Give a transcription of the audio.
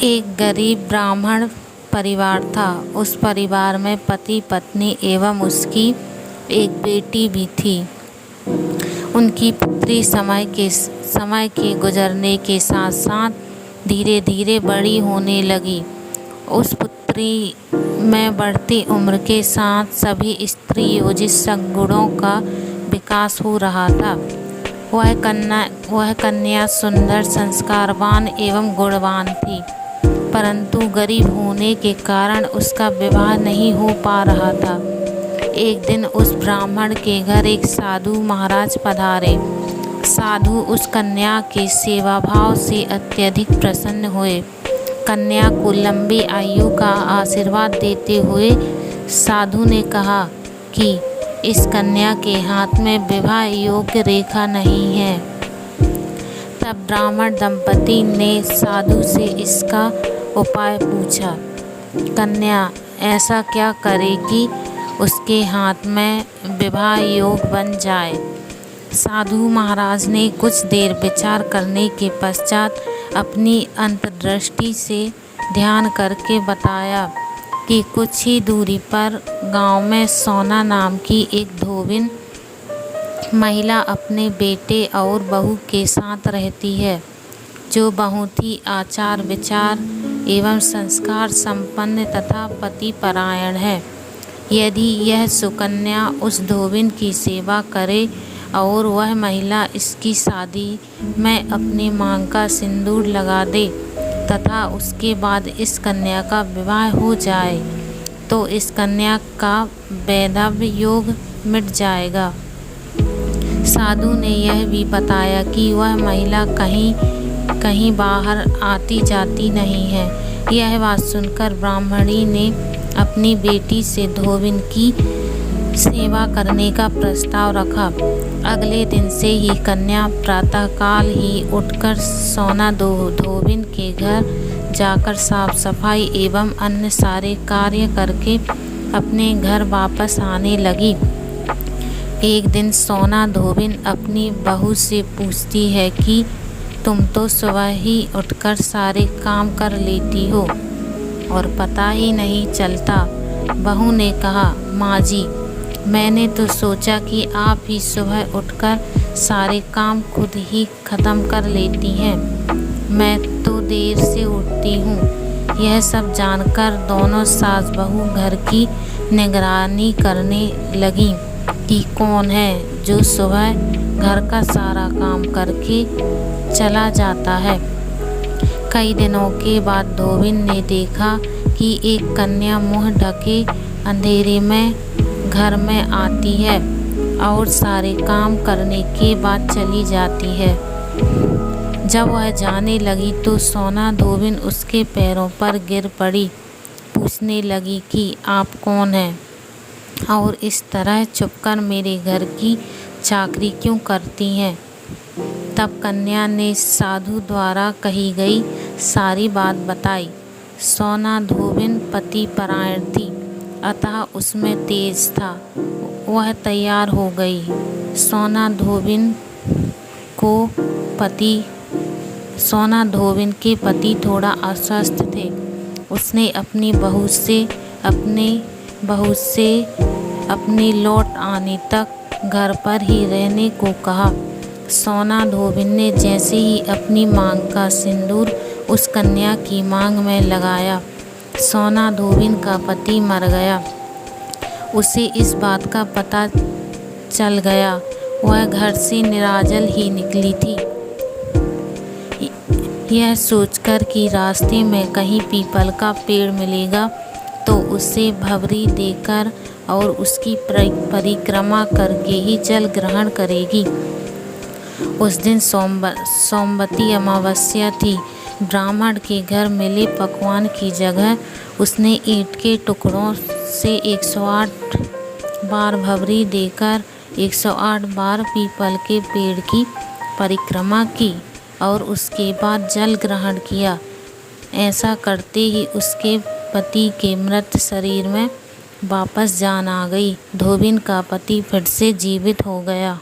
एक गरीब ब्राह्मण परिवार था। उस परिवार में पति पत्नी एवं उसकी एक बेटी भी थी। उनकी पुत्री समय के गुजरने के साथ साथ धीरे धीरे बड़ी होने लगी। उस पुत्री में बढ़ती उम्र के साथ सभी स्त्रीयोजित सद्गुणों का विकास हो रहा था। वह कन्या सुंदर, संस्कारवान एवं गुणवान थी, परंतु गरीब होने के कारण उसका विवाह नहीं हो पा रहा था। एक दिन उस ब्राह्मण के घर एक साधु महाराज पधारे। साधु उस कन्या के सेवा भाव से अत्यधिक प्रसन्न हुए। कन्या को लंबी आयु का आशीर्वाद देते हुए साधु ने कहा कि इस कन्या के हाथ में विवाह योग्य रेखा नहीं है। तब ब्राह्मण दंपति ने साधु से इसका उपाय पूछा। कन्या ऐसा क्या करे कि उसके हाथ में विवाह योग बन जाए। साधु महाराज ने कुछ देर विचार करने के पश्चात अपनी अंतर्दृष्टि से ध्यान करके बताया कि कुछ ही दूरी पर गांव में सोना नाम की एक धोबिन महिला अपने बेटे और बहू के साथ रहती है, जो बहुत ही आचार विचार एवं संस्कार संपन्न तथा पतिपरायण है। यदि यह सुकन्या उस धोबिन की सेवा करे और वह महिला इसकी शादी में अपनी मांग का सिंदूर लगा दे तथा उसके बाद इस कन्या का विवाह हो जाए, तो इस कन्या का वैधव्य योग मिट जाएगा। साधु ने यह भी बताया कि वह महिला कहीं बाहर आती जाती नहीं है। यह बात सुनकर ब्राह्मणी ने अपनी बेटी से धोबिन की सेवा करने का प्रस्ताव रखा। अगले दिन से ही कन्या प्रातःकाल ही उठकर सोना धोबिन के घर जाकर साफ सफाई एवं अन्य सारे कार्य करके अपने घर वापस आने लगी। एक दिन सोना धोबिन अपनी बहू से पूछती है कि तुम तो सुबह ही उठकर सारे काम कर लेती हो और पता ही नहीं चलता। बहू ने कहा, माँ जी, मैंने तो सोचा कि आप ही सुबह उठकर सारे काम खुद ही ख़त्म कर लेती हैं। मैं तो देर से उठती हूँ। यह सब जानकर दोनों सास बहू घर की निगरानी करने लगी कि कौन है जो सुबह घर का सारा काम करके चला जाता है। कई दिनों के बाद धोबिन ने देखा कि एक कन्या मुँह ढके अंधेरे में घर में आती है और सारे काम करने के बाद चली जाती है। जब वह जाने लगी तो सोना धोबिन उसके पैरों पर गिर पड़ी। पूछने लगी कि आप कौन हैं और इस तरह छुपकर मेरे घर की चाकरी क्यों करती हैं। तब कन्या ने साधु द्वारा कही गई सारी बात बताई। सोना धोबिन पतिपरायण थी, अतः उसमें तेज था। वह तैयार हो गई। सोना धोबिन के पति थोड़ा अस्वस्थ थे। उसने अपनी बहू से अपने लौट आने तक घर पर ही रहने को कहा। सोना धोबिन ने जैसे ही अपनी मांग का सिंदूर उस कन्या की मांग में लगाया, सोना धोबिन का पति मर गया। उसे इस बात का पता चल गया। वह घर से निराजल ही निकली थी, यह सोचकर कि रास्ते में कहीं पीपल का पेड़ मिलेगा तो उसे भवरी देकर और उसकी परिक्रमा करके ही जल ग्रहण करेगी। उस दिन सोमवती अमावस्या थी। ब्राह्मण के घर मिले पकवान की जगह उसने ईंट के टुकड़ों से 108 बार भवरी देकर 108 बार पीपल के पेड़ की परिक्रमा की और उसके बाद जल ग्रहण किया। ऐसा करते ही उसके पति के मृत शरीर में वापस जान आ गई। धोबिन का पति फिर से जीवित हो गया।